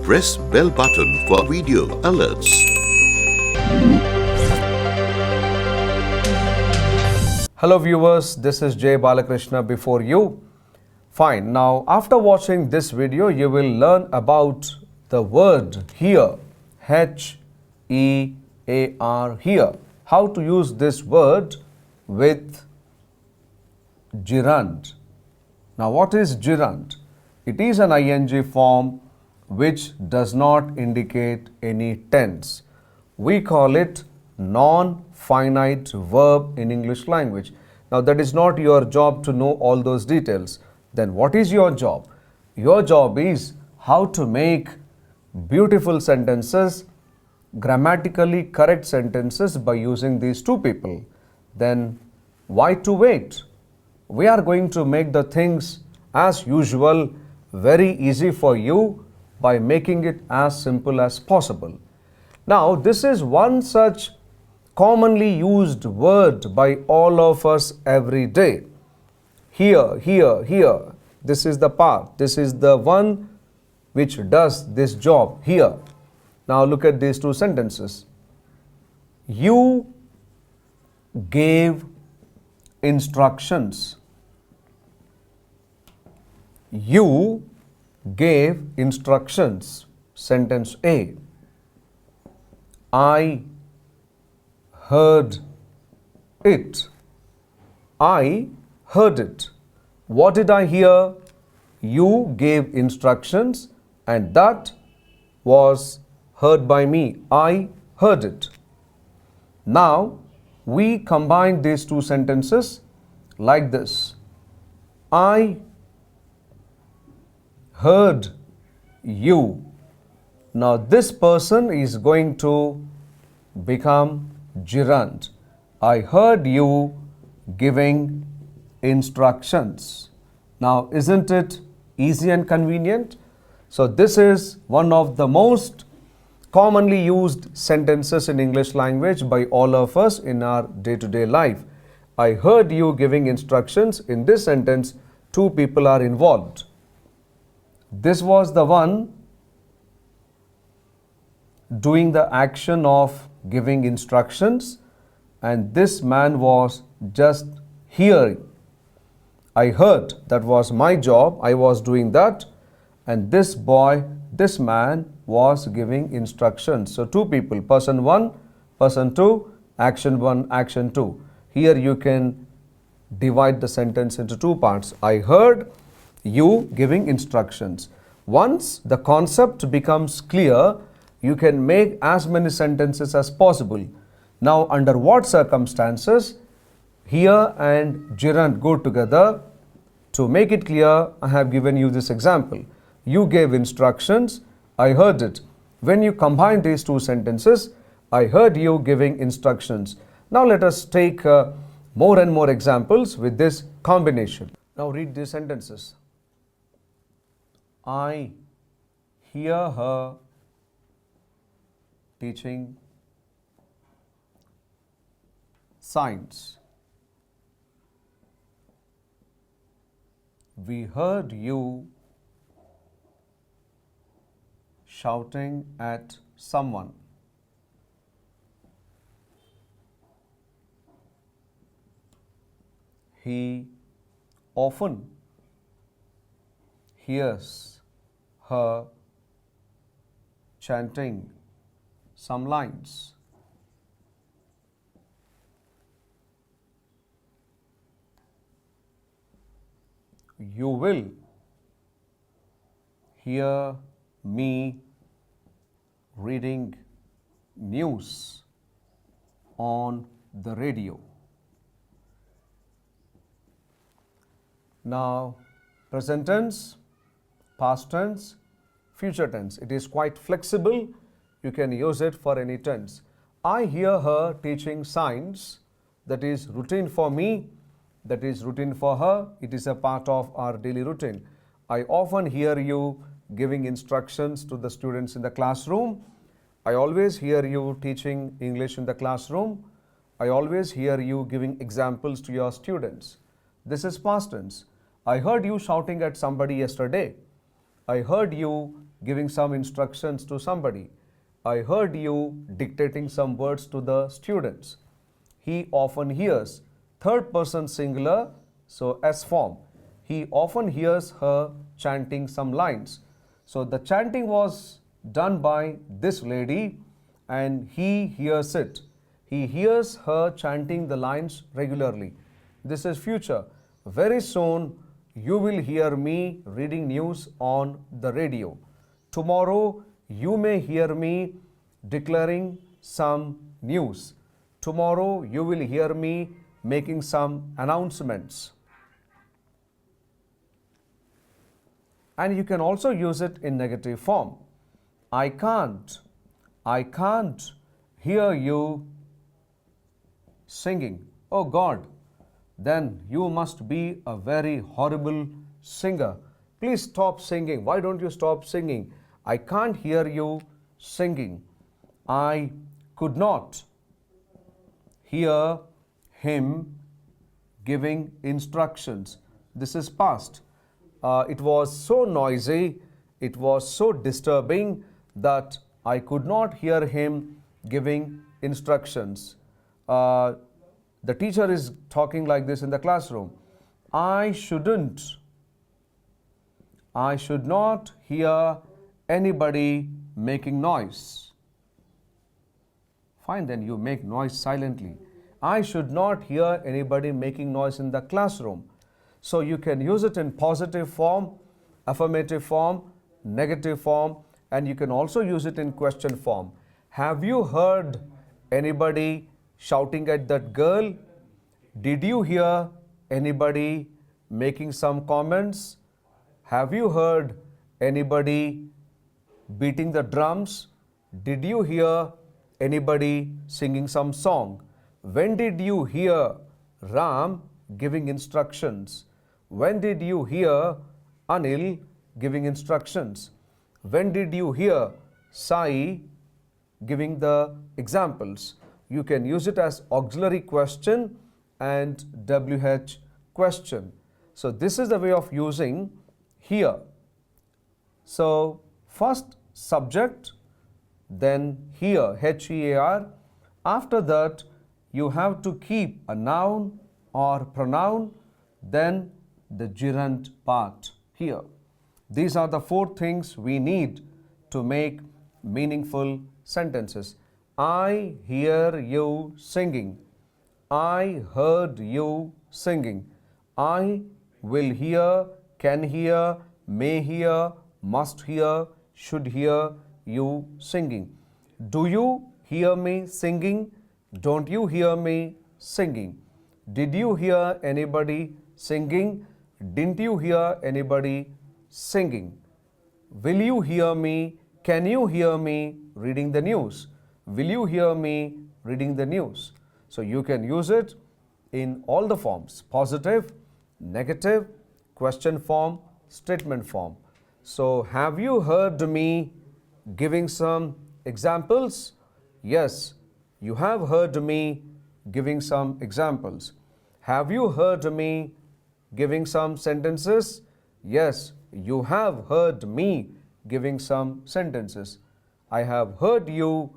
press bell button for video alerts. Hello viewers, this is J.Bala Krishna before you. Fine, now after watching this video, you will learn about the word here, H-E-A-R, here. How to use this word with gerund. Now what is gerund? It is an ing form which does not indicate any tense. We call it non-finite verb in English language. Now that is not your job to know all those details. Then what is your job? Your job is how to make beautiful sentences, grammatically correct sentences by using these two people. Then why to wait? We are going to make the things as usual very easy for you by making it as simple as possible. Now this is one such commonly used word by all of us every day. Here, here, here. This is the part. This is the one which does this job here. Now look at these two sentences. You gave instructions. You gave instructions. Sentence A. I heard it. I heard it. What did I hear? You gave instructions and that was heard by me. I heard it. Now we combine these two sentences like this. I heard you. Now this person is going to become gerund. I heard you giving instructions. Now isn't it easy and convenient? So this is one of the most commonly used sentences in English language by all of us in our day-to-day life. I heard you giving instructions. In this sentence, two people are involved. This was the one doing the action of giving instructions, and this man was just hearing. I heard, that was my job, I was doing that, and this boy, this man was giving instructions. So two people, person 1, person 2, action 1, action 2. Here you can divide the sentence into two parts. I heard you giving instructions. Once the concept becomes clear, you can make as many sentences as possible. Now under what circumstances here and gerund go together? To make it clear, I have given you this example. You gave instructions, I heard it. When you combine these two sentences, I heard you giving instructions. Now let us take more and more examples with this combination. Now read these sentences. I hear her teaching science. We heard you shouting at someone. He often hears her chanting some lines. You will hear me reading news on the radio. Now, present tense, past tense, future tense. It is quite flexible. You can use it for any tense. I hear her teaching science. That is routine for me. That is routine for her. It is a part of our daily routine. I often hear you giving instructions to the students in the classroom. I always hear you teaching English in the classroom. I always hear you giving examples to your students. This is past tense. I heard you shouting at somebody yesterday. I heard you giving some instructions to somebody. I heard you dictating some words to the students. He often hears, third person singular, so S form. He often hears her chanting some lines. So the chanting was done by this lady and he hears it. He hears her chanting the lines regularly. This is future. Very soon you will hear me reading news on the radio. Tomorrow you may hear me declaring some news. Tomorrow you will hear me making some announcements. And you can also use it in negative form. I can't hear you singing. Oh God, then you must be a very horrible singer. Please stop singing. Why don't you stop singing? I can't hear you singing. I could not hear him giving instructions. This is past. It was so noisy, it was so disturbing that I could not hear him giving instructions. The teacher is talking like this in the classroom. I should not hear anybody making noise. Fine, then you make noise silently. I should not hear anybody making noise in the classroom. So you can use it in positive form, affirmative form, negative form, and you can also use it in question form. Have you heard anybody shouting at that girl? Did you hear anybody making some comments? Have you heard anybody beating the drums? Did you hear anybody singing some song? When did you hear Ram giving instructions? When did you hear Anil giving instructions? When did you hear Sai giving the examples? You can use it as auxiliary question and WH question. So this is the way of using here. So first subject, then here, HEAR. After that, you have to keep a noun or pronoun, then the gerund part here. These are the four things we need to make meaningful sentences. I hear you singing. I heard you singing. I will hear, can hear, may hear, must hear, should hear you singing. Do you hear me singing? Don't you hear me singing? Did you hear anybody singing? Didn't you hear anybody singing? Will you hear me? Can you hear me reading the news? Will you hear me reading the news? So you can use it in all the forms: positive, negative, question form, statement form. So have you heard me giving some examples? Yes, you have heard me giving some examples. Have you heard me giving some sentences? Yes, you have heard me giving some sentences. I have heard you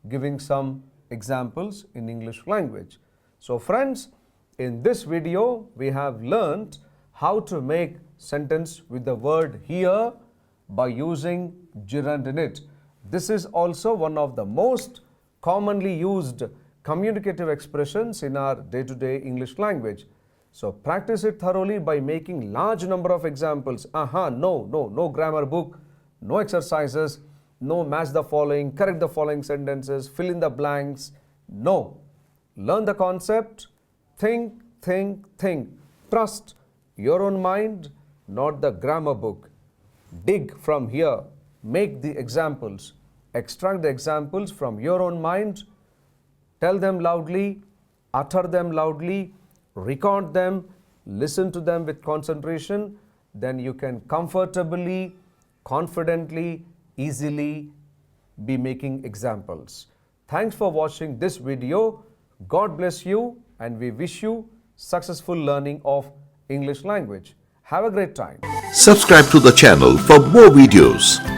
giving some examples in English language. So friends, in this video we have learnt how to make sentence with the word here by using gerund in it. This is also one of the most commonly used communicative expressions in our day-to-day English language. So practice it thoroughly by making large number of examples. No grammar book, no exercises, no match the following, correct the following sentences, fill in the blanks. No. Learn the concept, think. Trust your own mind, not the grammar book. Dig from here, make the examples, extract the examples from your own mind, tell them loudly, utter them loudly, record them, listen to them with concentration, then you can comfortably, confidently, easily be making examples. Thanks for watching this video. God bless you and we wish you successful learning of English language. Have a great time. Subscribe to the channel for more videos.